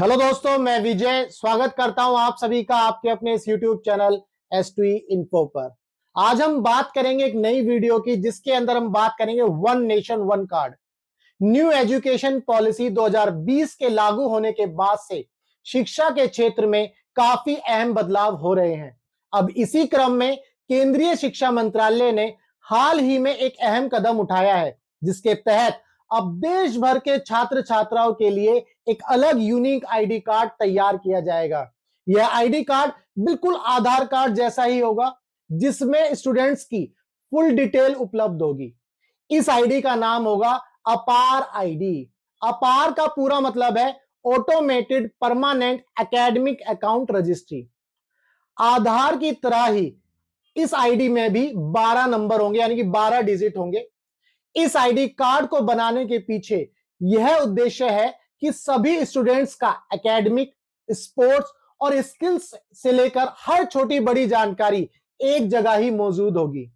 Hello दोस्तों, मैं विजय स्वागत करता हूं आप सभी का आपके अपने इस YouTube चैनल S2E इन्फो पर। आज हम बात करेंगे एक नई वीडियो की, जिसके अंदर हम बात करेंगे one nation one card. New education policy 2020 के लागू होने के बाद से शिक्षा के क्षेत्र में काफी अहम बदलाव हो रहे हैं। अब इसी क्रम में केंद्रीय शिक्षा मंत्रालय ने हाल ही में एक अहम कदम उठाया है, जिसके तहत अब देश भर के छात्र छात्राओं के लिए एक अलग यूनिक आईडी कार्ड तैयार किया जाएगा। यह आईडी कार्ड बिल्कुल आधार कार्ड जैसा ही होगा, जिसमें स्टूडेंट्स की फुल डिटेल उपलब्ध होगी। इस आईडी का नाम होगा अपार आईडी। अपार का पूरा मतलब है automated permanent academic account registry. Aadhaar की तरह ही इस आईडी में भी 12 नंबर होंगे, यानी कि 12 डिजिट होंगे। इस आईडी कार्ड को बनाने के पीछे यह उद्देश्य है कि सभी स्टूडेंट्स का एकेडमिक, स्पोर्ट्स और स्किल्स से लेकर हर छोटी बड़ी जानकारी एक जगह ही मौजूद होगी।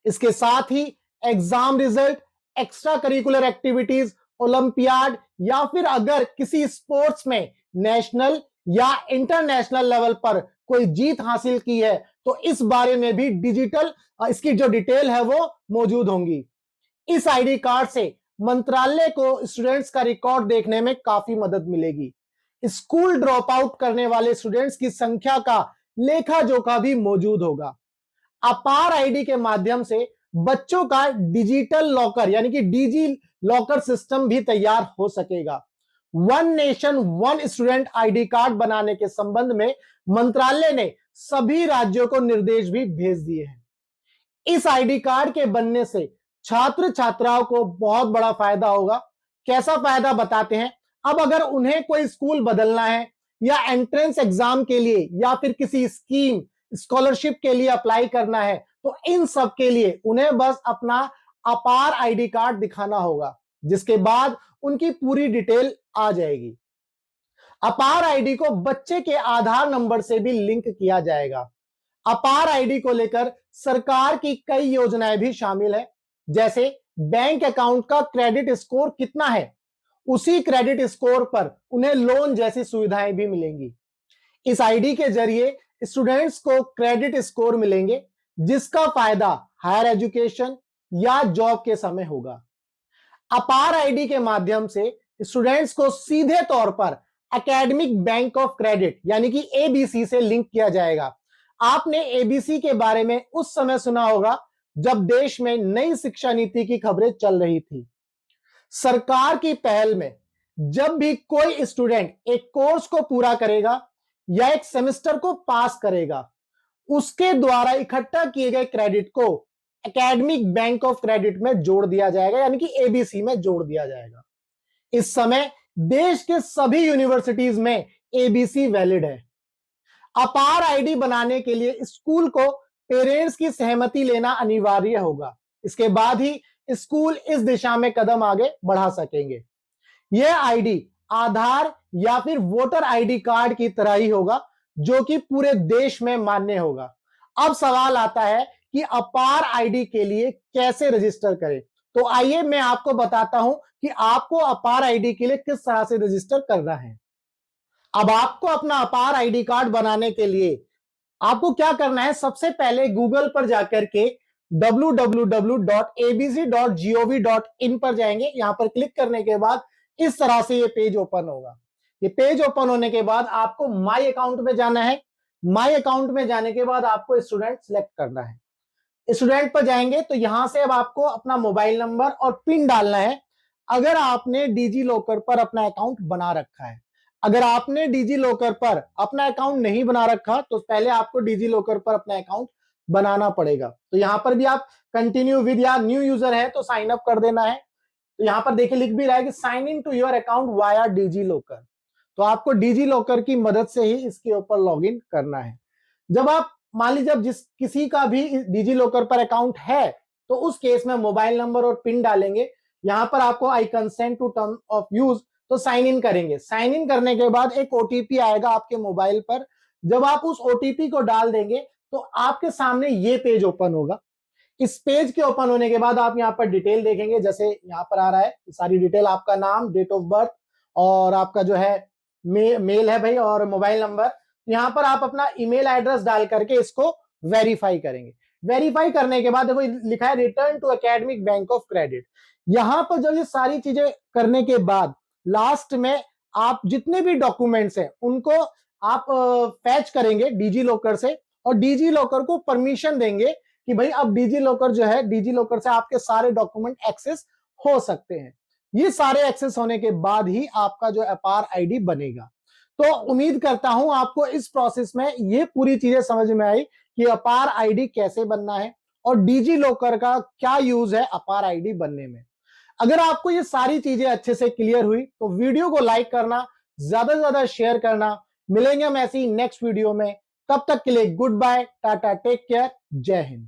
इसके साथ ही exam result, extra curricular activities, olympiad या फिर अगर किसी स्पोर्ट्स में नेशनल या इंटरनेशनल लेवल पर कोई जीत हासिल की है, तो इस बारे में भी डिजिटल इसकी जो डिटेल है वो मौजूद होंगी। इस आईडी कार्ड से मंत्रालय को स्टूडेंट्स का रिकॉर्ड देखने में काफी मदद मिलेगी। स्कूल ड्रॉप आउट करने वाले स्टूडेंट्स की संख्या का लेखा जोखा भी मौजूद होगा। अपार आईडी के माध्यम से बच्चों का डिजिटल लॉकर यानी कि डिजी लॉकर सिस्टम भी तैयार हो सकेगा। One nation one student ID card बनाने के संबंध में मंत्रालय ने सभी राज्यों को निर्देश भी भेज दिए हैं। इस आईडी कार्ड के बनने से छात्र छात्राओं को बहुत बड़ा फायदा होगा। कैसा फायदा बताते हैं। अब अगर उन्हें कोई स्कूल बदलना है या एंट्रेंस एग्जाम के लिए या फिर किसी स्कीम, स्कॉलरशिप के लिए अप्लाई करना है, तो इन सब के लिए उन्हें बस अपना अपार आईडी कार्ड दिखाना होगा, जिसके बाद उनकी पूरी डिटेल आ जाएगी। अपार आईडी को बच्चे के आधार नंबर से भी लिंक किया जाएगा। अपार आईडी को लेकर सरकार की कई योजनाएं भी शामिल है, जैसे बैंक अकाउंट का क्रेडिट स्कोर कितना है, उसी क्रेडिट स्कोर पर उन्हें लोन जैसी सुविधाएं भी मिलेंगी। इस आईडी के जरिए स्टूडेंट्स को क्रेडिट स्कोर मिलेंगे, जिसका फायदा हायर एजुकेशन या जॉब के समय होगा। अपार आईडी के माध्यम से स्टूडेंट्स को सीधे तौर पर एकेडमिक बैंक ऑफ क्रेडिट यानी कि एबीसी से लिंक किया जाएगा। आपने एबीसी के बारे में उस समय सुना होगा जब देश में नई शिक्षा नीति की खबरें चल रही थी। सरकार की पहल में जब भी कोई स्टूडेंट एक कोर्स को पूरा करेगा या एक सेमेस्टर को पास करेगा, उसके द्वारा इकट्ठा किए गए क्रेडिट को एकेडमिक बैंक ऑफ क्रेडिट में जोड़ दिया जाएगा, यानी कि एबीसी में जोड़ दिया जाएगा। इस समय देश के सभी यूनिवर्सिटीज में एबीसी वैलिड है। अपार आईडी बनाने के लिए स्कूल को पेरेंट्स की सहमति लेना अनिवार्य होगा। इसके बाद ही स्कूल इस दिशा में कदम आगे बढ़ा सकेंगे। यह आईडी आधार या फिर वोटर आईडी कार्ड की तरह ही होगा, जो कि पूरे देश में मान्य होगा। अब सवाल आता है कि अपार आईडी के लिए कैसे रजिस्टर करें। तो आइए मैं आपको बताता हूं कि आपको अपार आईडी के लिए किस तरह से रजिस्टर करना है। अब आपको अपना अपार आईडी कार्ड बनाने के लिए आपको क्या करना है, सबसे पहले गूगल पर जाकर के www.abc.gov.in पर जाएंगे। यहां पर क्लिक करने के बाद इस तरह से ये पेज ओपन होगा। ये पेज ओपन होने के बाद आपको माई अकाउंट में जाना है। माई अकाउंट में जाने के बाद आपको स्टूडेंट सिलेक्ट करना है। स्टूडेंट पर जाएंगे तो यहां से अब आपको अपना मोबाइल नंबर और पिन डालना है, अगर आपने डिजी लॉकर पर अपना अकाउंट बना रखा है। अगर आपने डिजी लॉकर पर अपना अकाउंट नहीं बना रखा तो पहले आपको डिजी लॉकर पर अपना अकाउंट बनाना पड़ेगा। तो यहां पर भी आप कंटिन्यू विद या न्यू यूजर है तो साइन अप कर देना है। तो यहां पर देखिए लिख भी रहा है कि sign in to your account via DigiLocker. तो आपको डिजी लॉकर की मदद से ही इसके ऊपर लॉग इन करना है। जब आप मान लीजिए जब किसी का भी डिजी लॉकर पर अकाउंट है, तो उस केस में मोबाइल नंबर और पिन डालेंगे। यहां पर आपको I consent to term of use, तो साइन इन करेंगे। साइन इन करने के बाद एक ओटीपी आएगा आपके मोबाइल पर। जब आप उस ओटीपी को डाल देंगे तो आपके सामने ये पेज ओपन होगा। इस पेज के ओपन होने के बाद आप यहाँ पर डिटेल देखेंगे, जैसे यहाँ पर आ रहा है सारी डिटेल, आपका नाम, डेट ऑफ बर्थ और आपका जो है मेल है भाई और मोबाइल नंबर। यहां पर आप अपना ईमेल एड्रेस डाल करके इसको वेरीफाई करेंगे। वेरीफाई करने के बाद देखो लिखा है return to academic bank of credit. यहां पर जब ये सारी चीजें करने के बाद लास्ट में आप जितने भी डॉक्यूमेंट्स हैं उनको आप फैच करेंगे डीजी लॉकर से, और डीजी लॉकर को परमिशन देंगे कि भाई अब डीजी लॉकर जो है, डीजी लॉकर से आपके सारे डॉक्यूमेंट एक्सेस हो सकते हैं। ये सारे एक्सेस होने के बाद ही आपका जो अपार आईडी बनेगा। तो उम्मीद करता हूं आपको इस प्रोसेस में ये पूरी चीजें समझ में आई कि अपार आईडी कैसे बनना है और डीजी लॉकर का क्या यूज है अपार आईडी बनने में। अगर आपको ये सारी चीजें अच्छे से क्लियर हुई तो वीडियो को लाइक करना, ज्यादा से ज्यादा शेयर करना। मिलेंगे हम ऐसी नेक्स्ट वीडियो में, तब तक के लिए goodbye, tata, take care, जय हिंद।